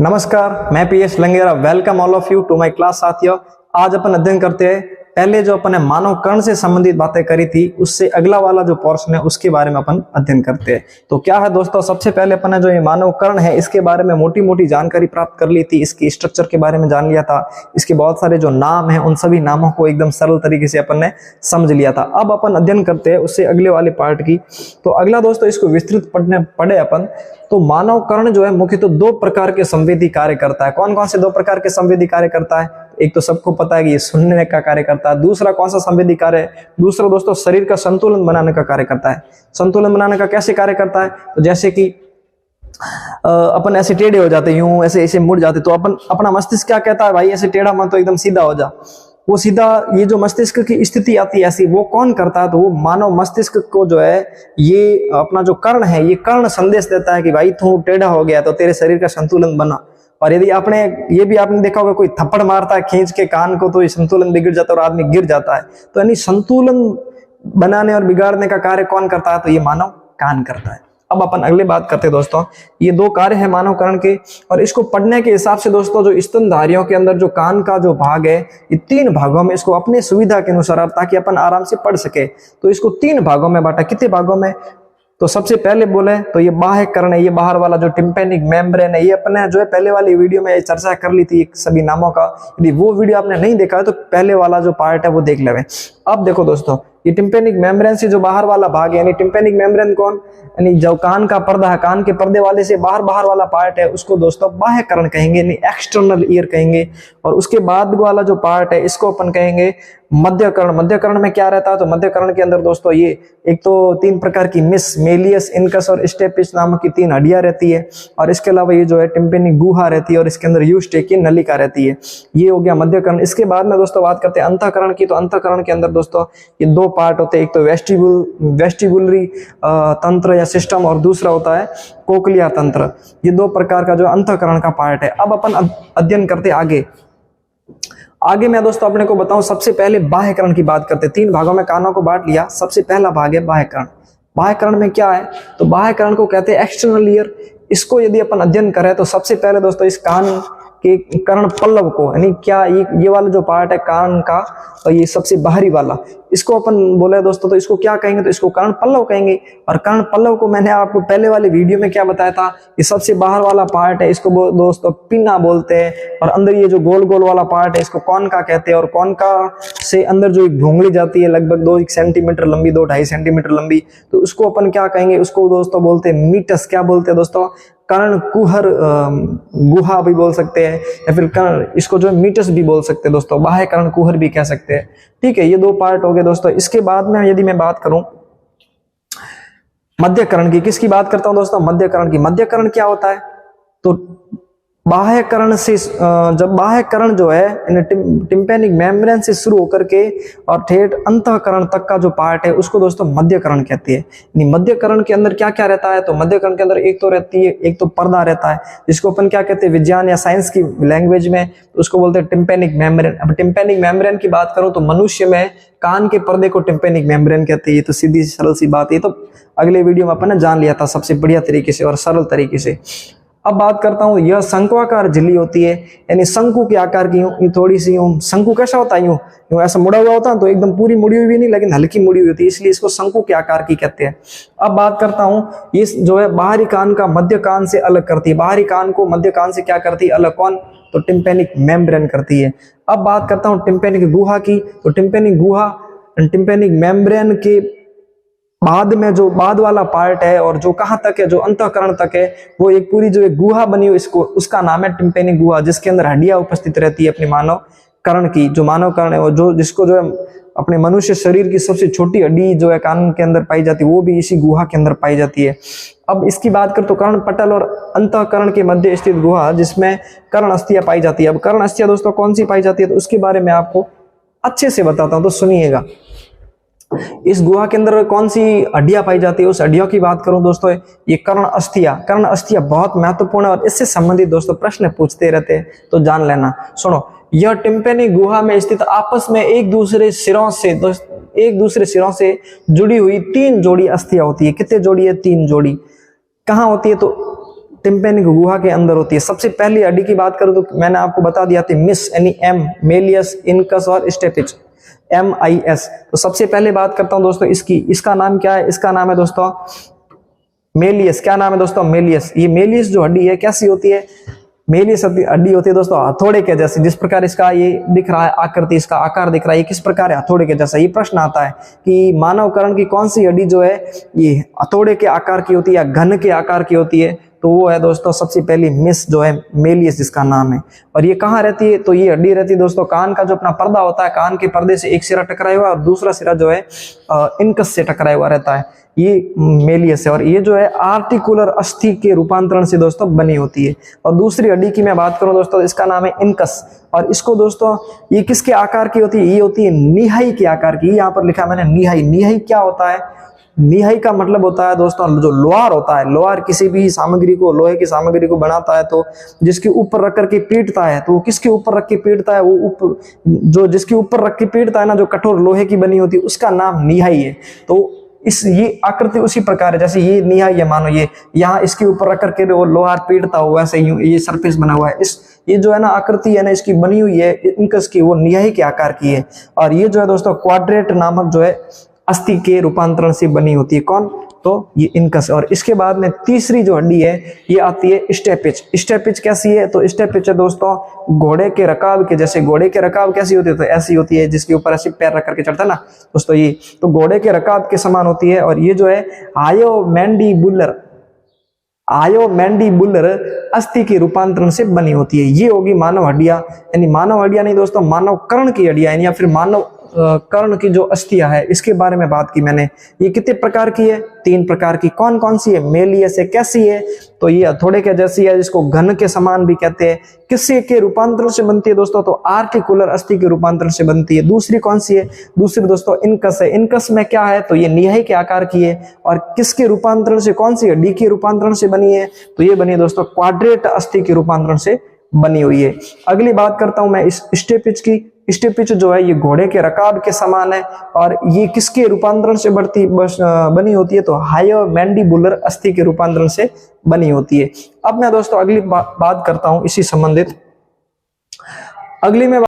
नमस्कार, मैं P S Langera. Welcome all of you to my class. साथियों, आज अपन अध्ययन करते हैं। पहले जो अपन ने मानव कर्ण से संबंधित बातें करी थी, उससे अगला वाला जो पोर्शन है उसके बारे में अपन अध्ययन करते हैं। तो क्या है दोस्तों, सबसे पहले अपन ने जो ये मानव कर्ण है इसके बारे में मोटी मोटी जानकारी प्राप्त कर ली थी, इसकी स्ट्रक्चर के बारे में जान लिया था, इसके बहुत सारे जो नाम है उन सभी नामों को एकदम सरल तरीके से अपन ने समझ लिया था। अब अपन अध्ययन करते हैं उससे अगले वाले पार्ट की। तो अगला दोस्तों, इसको विस्तृत पढ़े अपन। तो मानव कर्ण जो है मुख्यतः दो प्रकार के संवेदी कार्य करता है। कौन कौन से दो प्रकार के संवेदी कार्य करता है? एक तो सबको पता है कि ये सुनने का कार्य करता है। दूसरा कौन सा संवेदी कार्य है? दूसरा दोस्तों शरीर का संतुलन बनाने का कार्य करता है। संतुलन बनाने का कैसे कार्य करता है? तो जैसे कि अपन ऐसे टेढ़े हो जाते, यूं ऐसे ऐसे मुड़ जाते, तो अपन अपना मस्तिष्क क्या कहता है, भाई ऐसे टेढ़ा मत, तो एकदम सीधा हो जा। वो सीधा, ये जो मस्तिष्क की स्थिति आती है ऐसी, वो कौन करता है? तो वो मानव मस्तिष्क को जो है, ये अपना जो कर्ण है, ये कर्ण संदेश देता है कि भाई तू टेढ़ा हो गया तो तेरे शरीर का संतुलन बना। और यदि आपने ये भी आपने देखा होगा, कोई थप्पड़ मारता है खींच के कान को, तो ये संतुलन बिगड़ जाता है और आदमी गिर जाता है। तो यानी संतुलन बनाने और बिगाड़ने का कार्य कौन करता है? तो ये मानव कान करता है। अब अपन अगले बात करते हैं दोस्तों, ये दो कार्य है मानव कर्ण के, और इसको पढ़ने के हिसाब से दोस्तों, जो स्तनधारियों के अंदर जो कान का जो भाग है, ये तीन भागों में इसको अपने सुविधा के अनुसार, ताकि अपन आराम से पढ़ सके, तो इसको तीन भागों में बांटा। कितने भागों में? तो सबसे पहले बोले तो ये बाह्य कर्ण है, ये बाहर वाला जो टिम्पेनिक मेम्ब्रेन है, ये अपने जो है पहले वाली वीडियो में चर्चा कर ली थी सभी नामों का। यदि वो वीडियो आपने नहीं देखा है तो पहले वाला जो पार्ट है वो देख लेवे। अब देखो दोस्तों, ये टिम्पेनिक मेम्ब्रेन से जो बाहर वाला भाग है, यानी टिम्पेनिक मेम्ब्रेन कौन, यानी जो कान का पर्दा है, कान के पर्दे वाले से बाहर वाला पार्ट है, उसको दोस्तों बाह्य कर्ण कहेंगे, यानी एक्सटर्नल ईयर कहेंगे। और उसके बाद वाला जो पार्ट है इसको अपन कहेंगे मध्य कर्ण। मध्य कर्ण में क्या रहता है? तो मध्य कर्ण के अंदर दोस्तों ये एक तो तीन प्रकार की मिस, मेलियस, इनकस और स्टेपिस नामक की तीन हड्डियां रहती है, और इसके अलावा ये जो है टिम्पेनिक गुहा रहती है, और इसके अंदर यूस्टेकी नलिका रहती है। ये हो गया मध्य कर्ण। इसके बाद में दोस्तों बात करते हैं अंतःकरण की। तो अंतःकरण के अंदर दोस्तों ये दो पार्ट होते हैं, एक तो वेस्टिबुलरी तंत्र या सिस्टम, और दूसरा होता है कोक्लिया तंत्र। ये दो प्रकार का जो अंतःकरण का पार्ट है। अब अपन अध्ययन करते आगे मैं दोस्तों अपने को बताऊं, सबसे पहले बाह्यकर्ण की बात करते। तीन भागों में कानों को बांट लिया। सबसे पहला भाग है बाह्यकर्ण। बाह्यकर्ण में क्या है? तो बाह्यकर्ण को कहते हैं एक्सटर्नल ईयर। इसको यदि अपन अध्ययन करें तो सबसे पहले दोस्तों इस कान के कर्ण पल्लव को, यानी क्या ये वाला जो पार्ट है कान का, और ये सबसे बाहरी वाला, इसको अपन बोले दोस्तों तो इसको क्या कहेंगे? तो इसको कर्ण पल्लव कहेंगे। और कर्ण पल्लव को मैंने आपको पहले वाले वीडियो में क्या बताया था, ये सबसे बाहर वाला पार्ट है, इसको दोस्तों पिन्ना बोलते हैं। और अंदर ये जो गोल गोल वाला पार्ट है इसको कॉनका कहते हैं। और कॉनका से अंदर जो एक घोंगली जाती है लगभग 2 सेंटीमीटर लंबी, 2-2.5 सेंटीमीटर लंबी, तो उसको अपन क्या कहेंगे? उसको दोस्तों बोलते हैं मीटस। क्या बोलते हैं दोस्तों? कर्ण कुहर गुहा भी बोल सकते हैं, या फिर कर्ण, इसको जो मीटस भी बोल सकते हैं दोस्तों, बाह्य कर्ण कुहर भी कह सकते हैं। ठीक है, ये दो पार्ट हो गए दोस्तों। इसके बाद में यदि मैं बात करूं मध्य कर्ण की, किसकी बात करता हूं दोस्तों? मध्य कर्ण की। मध्य कर्ण क्या होता है? तो बाह्य कर्ण से, जब बाह्य कर्ण जो है टिम्पेनिक मेम्ब्रेन से शुरू होकर के और ठेठ अंतःकरण तक का जो पार्ट है उसको दोस्तों मध्य कर्ण कहते हैं। मध्य कर्ण के अंदर क्या क्या रहता है? तो मध्य कर्ण के अंदर एक तो रहती है, एक तो पर्दा रहता है, जिसको अपन क्या कहते हैं विज्ञान या साइंस की लैंग्वेज में, तो उसको बोलते हैं टिम्पेनिक मेम्ब्रेन। अब टिम्पेनिक मेम्ब्रेन की बात करूं तो मनुष्य में कान के पर्दे को टिम्पेनिक मेम्ब्रेन कहते हैं। ये तो सीधी सरल सी बात है, तो अगले वीडियो में अपन ने जान लिया था सबसे बढ़िया तरीके से और सरल तरीके से। अब बात करता हूं, यह शंक्वाकार झिल्ली होती है, यानी शंकु के आकार की, यूं थोड़ी सी, यूं शंकु कैसा होता है, यूं ऐसा मुड़ा हुआ होता है, तो एकदम पूरी मुड़ी हुई भी नहीं लेकिन हल्की मुड़ी हुई होती है, इसलिए इसको शंकु के आकार की कहते हैं। अब बात करता हूं, ये जो है बाहरी कान का मध्य कान से अलग करती है। बाहरी कान को मध्य कान से क्या करती है अलग? कौन? तो टिम्पेनिक मेम्ब्रेन करती है। अब बात करता हूं टिम्पेनिक गुहा की। तो टिम्पेनिक गुहा टिम्पेनिक मेम्ब्रेन के बाद में जो बाद वाला पार्ट है, और जो कहां तक है, जो अंतःकरण तक है, वो एक पूरी जो एक गुहा बनी हुई, इसको उसका नाम है टिम्पेनिक गुहा, जिसके अंदर हड्डियां उपस्थित रहती है अपने मानव कर्ण की। जो मानव कर्ण है, वो जो जिसको जो है अपने मनुष्य शरीर की सबसे छोटी हड्डी जो है कान के अंदर पाई जाती है, वो भी इसी गुहा के अंदर पाई जाती है। अब इसकी बात कर तो कर्ण पटल और अंतःकरण के मध्य स्थित गुहा, जिसमें कर्ण अस्थियां पाई जाती है। अब कर्ण अस्थियां दोस्तों कौन सी पाई जाती है, तो उसके बारे में आपको अच्छे से बताता हूं, तो सुनिएगा। इस गुहा के अंदर कौन सी हड्डियां पाई जाती है, उस हड्डियों की बात करूं दोस्तों, ये कर्ण अस्थियां। कर्ण अस्थियां बहुत महत्वपूर्ण है और इससे संबंधित दोस्तों प्रश्न पूछते रहते हैं, तो जान लेना। सुनो, यह टिम्पेनिक गुहा में स्थित आपस में एक दूसरे सिरों से जुड़ी हुई 3 जोड़ी अस्थियां होती है। कितने जोड़ी है? 3 जोड़ी। कहाँ होती है? तो टिम्पेनिक गुहा के अंदर होती है। सबसे पहली हड्डी की बात करूं तो मैंने आपको बता दिया था मिस यानी एम, मेलियस, इनकस और स्टेपिच, MIS। तो सबसे पहले बात करता हूं दोस्तों इसकी, इसका नाम क्या है? इसका नाम है दोस्तों मेलियस। क्या नाम है दोस्तों? मेलियस। ये मेलियस जो हड्डी है कैसी होती है? मेलियस हड्डी होती है दोस्तों हथौड़े के जैसे, जिस प्रकार इसका ये दिख रहा है आकृति, इसका आकार दिख रहा है, ये किस प्रकार है? हथौड़े के जैसा। ये प्रश्न आता है कि मानव कर्ण की कौन सी हड्डी जो है ये हथौड़े के आकार की होती है या घन के आकार की होती है? तो वो है दोस्तों सबसे पहली मिस जो है मेलियस जिसका नाम है। और ये कहाँ रहती है? तो ये हड्डी रहती है दोस्तों कान का जो अपना पर्दा होता है, कान के पर्दे से एक सिरा टकराया हुआ और दूसरा सिरा जो है इनकस से टकराया हुआ रहता है, ये मेलियस है। और ये जो है आर्टिकुलर अस्थि के रूपांतरण से दोस्तों बनी होती है। और दूसरी हड्डी की मैं बात करूं दोस्तों, इसका नाम है इनकस। और इसको दोस्तों ये किसके आकार की होती है? ये होती है निहाई के आकार की। यहाँ पर लिखा मैंने निहाई। निहाई क्या होता है? निहाई का मतलब होता है दोस्तों जो लोहार होता है, लोहार किसी भी सामग्री को, लोहे की सामग्री को बनाता है तो जिसके ऊपर रख करके पीटता है, तो वो किसके ऊपर रख के पीटता है? वो ऊपर जो जिसके ऊपर रख के पीटता है ना, जो कठोर लोहे की बनी होती है, उसका नाम निहाई है। तो इस ये आकृति उसी प्रकार है जैसे ये निहाई है, मानो ये यहाँ इसके ऊपर रख करके वो लोहार पीटता हुआ वैसे ही ये सरफेस बना हुआ है। इस ये जो है ना आकृति है ना इसकी बनी हुई है इनकस की, वो निहाई के आकार की है। और ये जो है दोस्तों क्वाड्रेट नामक जो है अस्थि के रूपांतरण से बनी होती है। कौन? तो ये इनकस। और इसके बाद में तीसरी जो हड्डी है ये आती है स्टेपिच। स्टेपिच कैसी है? तो स्टेपिच है दोस्तों घोड़े के रकाब के जैसे। घोड़े के रकाब कैसी होती है? तो ऐसी होती है जिसके ऊपर ऐसे पैर रख करके चढ़ता है ना दोस्तों, ये तो घोड़े के रकाब के समान होती है। और ये जो है आयोमैंडिबुलर अस्थि के रूपांतरण से बनी होती है। ये होगी मानव हड्डियां, यानी मानव हड्डियां नहीं दोस्तों, मानव कर्ण की हड्डियां या फिर मानव कर्ण की जो अस्थियां है इसके बारे में बात की मैंने। ये कितने प्रकार की है? 3 प्रकार की। कौन कौन सी है? मेलियस है। कैसी है? तो ये हथौड़े के जैसी है, जिसको घन के समान भी कहते हैं। किससे के रूपांतरण से बनती है दोस्तों? तो आर्टिकुलर अस्थि के रूपांतरण से बनती है। दूसरी कौन सी है? दूसरी दोस्तों इनकस है। इनकस में क्या है? तो ये निहाई के आकार की है। और किसके रूपांतरण से? कौन सी हड्डी के रूपांतरण से बनी है? तो ये बनी है दोस्तों क्वाड्रेट अस्थि के रूपांतरण से बनी हुई है। अगली बात करता हूं मैं इस स्टेपिच की। स्टेपिच जो है ये घोड़े के रकाब के समान है और ये किसके रूपांतरण से बनी होती है? तो हायोमैंडिबुलर अस्थि के रूपांतरण से बनी होती है। अब मैं दोस्तों अगली बात करता हूं इसी संबंधित। अगली में